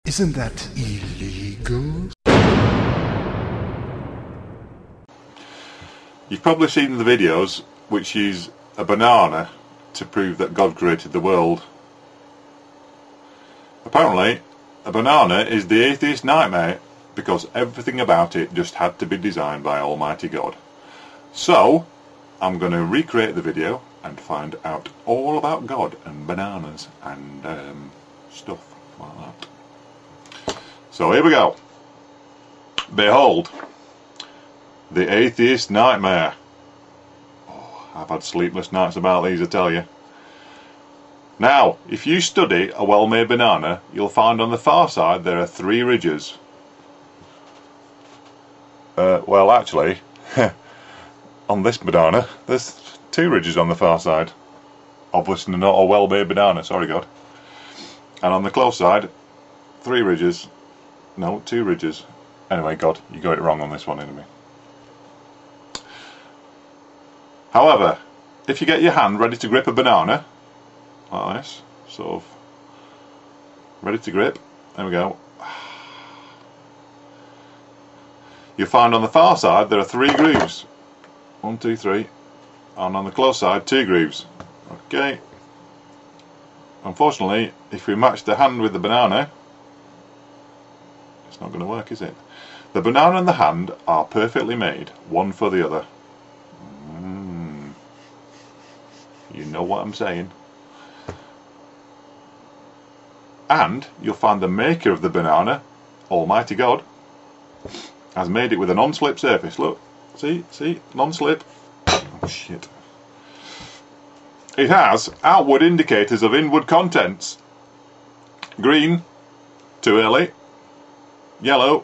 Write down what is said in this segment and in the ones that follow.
Isn't that illegal? You've probably seen the videos which use a banana to prove that God created the world. Apparently, a banana is the atheist nightmare because everything about it just had to be designed by Almighty God. So, I'm going to recreate the video and find out all about God and bananas and stuff like that. So here we go. Behold, the atheist nightmare. Oh, I've had sleepless nights about these, I tell you. Now, if you study a well-made banana, you'll find on the far side there are 3 ridges. Well, actually, on this banana, there's 2 ridges on the far side. Obviously not a well-made banana, sorry God. And on the close side, 3 ridges. No, 2 ridges. Anyway, God, you got it wrong on this one, didn't you? However, if you get your hand ready to grip a banana, like this, sort of ready to grip, there we go. You'll find on the far side there are 3 grooves. 1, 2, 3. And on the close side, 2 grooves. Okay. Unfortunately, if we match the hand with the banana, it's not going to work, is it? The banana and the hand are perfectly made, one for the other. You know what I'm saying. And you'll find the maker of the banana, Almighty God, has made it with a non-slip surface. Look, see, non-slip. Oh shit. It has outward indicators of inward contents. Green, too early. Yellow,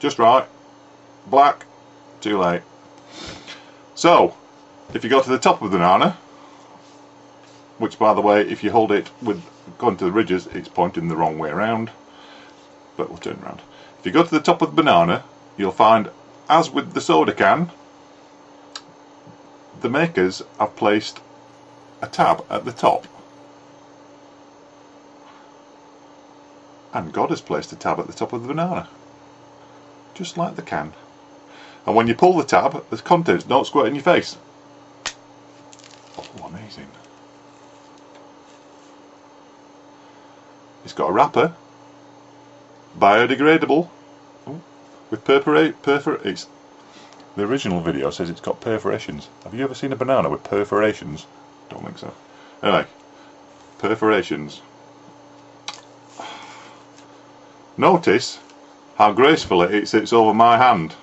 just right. Black, too late. So, if you go to the top of the banana, which by the way, if you hold it with going to the ridges, it's pointing the wrong way around, but we'll turn around. If you go to the top of the banana, you'll find, as with the soda can, the makers have placed a tab at the top, and God has placed a tab at the top of the banana, just like the can. And when you pull the tab, the contents don't squirt in your face. Oh, amazing. It's got a wrapper, biodegradable, with perforations. The original video says it's got perforations. Have you ever seen a banana with perforations? Don't think so. Anyway, perforations. Notice how gracefully it sits over my hand.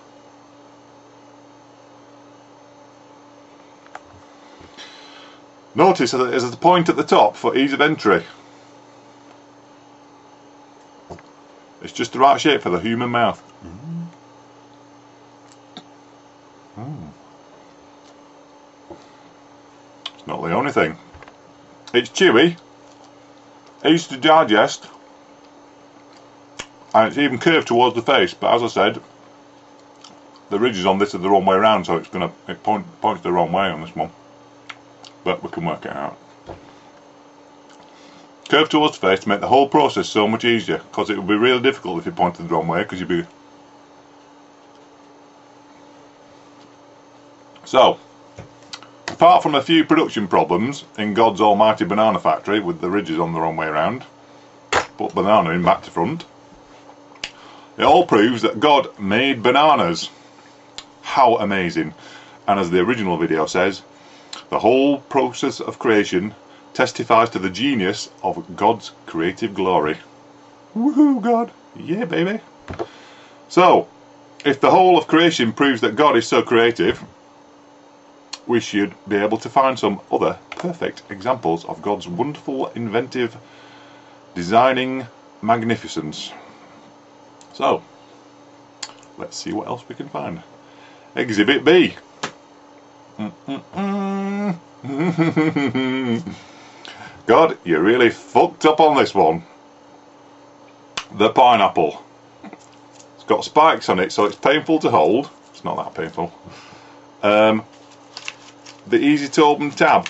Notice that there's a point at the top for ease of entry. It's just the right shape for the human mouth. It's not the only thing. It's chewy, easy to digest, and it's even curved towards the face. But as I said, the ridges on this are the wrong way around, so it points the wrong way on this one. But we can work it out. Curved towards the face to make the whole process so much easier, because it would be really difficult if you pointed the wrong way, because you'd be... So, apart from a few production problems in God's almighty banana factory with the ridges on the wrong way around, put banana in back to front, it all proves that God made bananas. How amazing. And as the original video says, the whole process of creation testifies to the genius of God's creative glory. Woohoo, God! Yeah, baby! So, if the whole of creation proves that God is so creative, we should be able to find some other perfect examples of God's wonderful, inventive, designing magnificence. So, let's see what else we can find. Exhibit B. God, you really fucked up on this one. The pineapple. It's got spikes on it, so it's painful to hold. It's not that painful. The easy to open tab.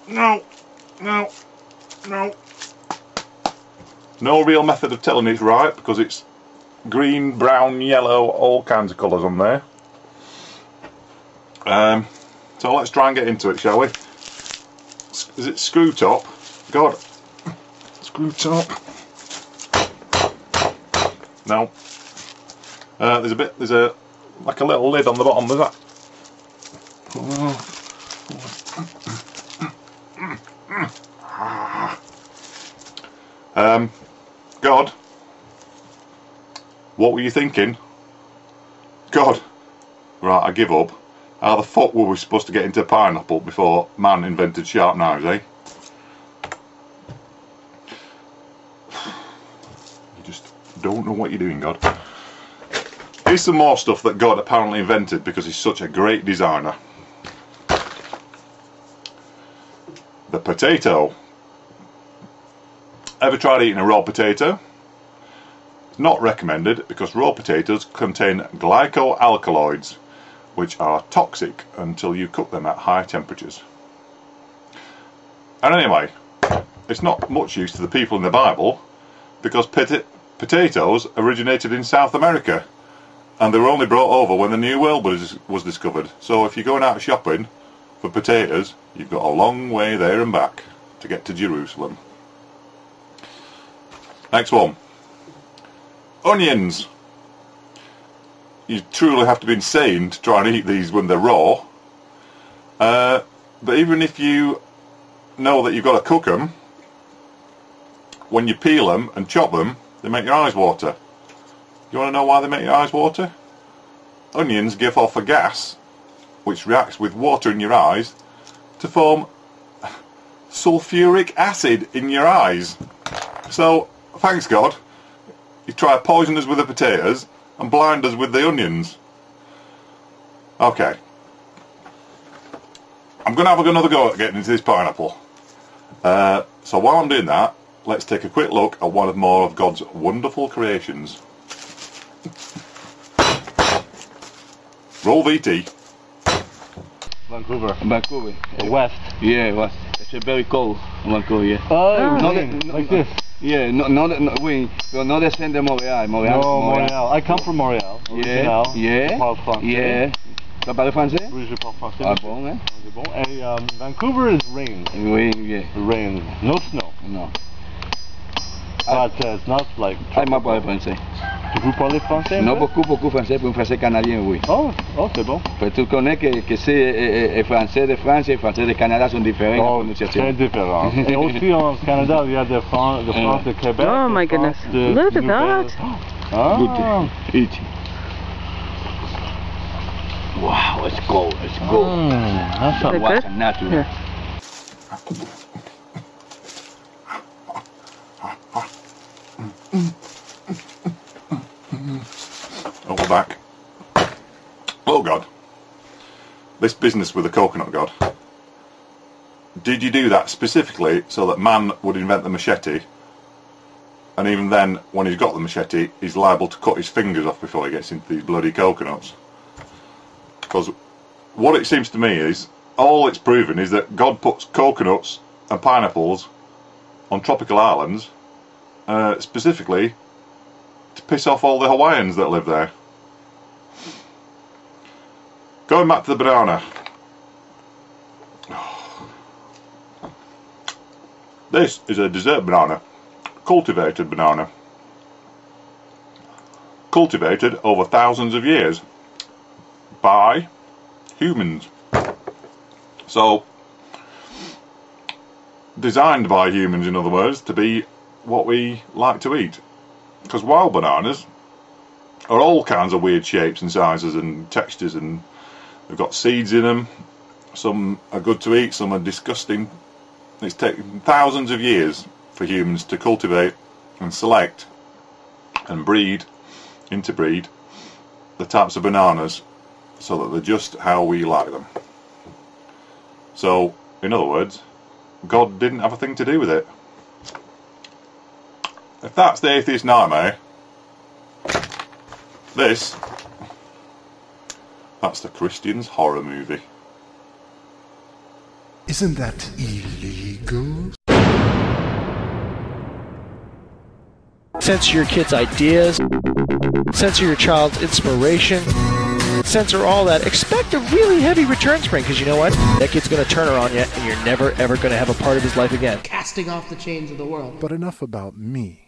No. No real method of telling it's right because it's green, brown, yellow, all kinds of colours on there. So let's try and get into it, shall we? Is it screw top? God, screw top. No. There's a like a little lid on the bottom. There's that. God, what were you thinking? God, right, I give up. How the fuck were we supposed to get into pineapple before man invented sharp knives, eh? You just don't know what you're doing, God. Here's some more stuff that God apparently invented because he's such a great designer. The potato. Ever tried eating a raw potato? It's not recommended because raw potatoes contain glycoalkaloids, which are toxic until you cook them at high temperatures. And anyway, it's not much use to the people in the Bible because potatoes originated in South America and they were only brought over when the New World was discovered. So if you're going out shopping for potatoes, you've got a long way there and back to get to Jerusalem. Next one. Onions. You truly have to be insane to try and eat these when they're raw. But even if you know that you've got to cook them, when you peel them and chop them, they make your eyes water. You want to know why they make your eyes water? Onions give off a gas which reacts with water in your eyes to form sulfuric acid in your eyes. So, thanks God, you try to poison us with the potatoes and blind us with the onions. Okay. I'm going to have another go at getting into this pineapple. So while I'm doing that, let's take a quick look at one of more of God's wonderful creations. Roll VT. Vancouver. Vancouver. The west. Yeah, west. It's very cold in Vancouver, yeah. Oh, no, like this. Yeah, no, we, but not the center of Montreal. Montreal. I come from Montreal. Yeah, yeah, Parle français. yeah. Tu parles français? Oui, je parle français. Ah bon, hein? C'est bon. Et Vancouver is rain. Oui, yeah. Rain. No snow. No. But it's not like... Ah, moi parle français. Vous parlez français? Non, beaucoup français, pour un français canadien, oui. Oh, c'est bon. Mais tu connais que c'est français de France et français de Canada sont différents. Oh, très différents. Et aussi au Canada, il y a de France de Québec. Oh my goodness. Look at that. Ah. Good. Eat. Wow, it's cold. It's cold. That's not Is it good? Natural. Yeah. Oh, we're back. Oh God. This business with the coconut, God. Did you do that specifically so that man would invent the machete? And even then, when he's got the machete, he's liable to cut his fingers off before he gets into these bloody coconuts. Because what it seems to me is, all it's proven is that God puts coconuts and pineapples on tropical islands, specifically to piss off all the Hawaiians that live there. Going back to the banana. This is a dessert banana, cultivated banana. Cultivated over thousands of years by humans. So, designed by humans, in other words, to be what we like to eat. Because wild bananas are all kinds of weird shapes and sizes and textures, and they've got seeds in them. Some are good to eat, some are disgusting. It's taken thousands of years for humans to cultivate and select and interbreed the types of bananas so that they're just how we like them. So, in other words, God didn't have a thing to do with it. If that's the atheist nightmare, that's the Christian's horror movie. Isn't that illegal? censor your kid's ideas, censor your child's inspiration, censor all that. Expect a really heavy return spring, because you know what? That kid's going to turn her on you, and you're never, ever going to have a part of his life again. Casting off the chains of the world. But enough about me.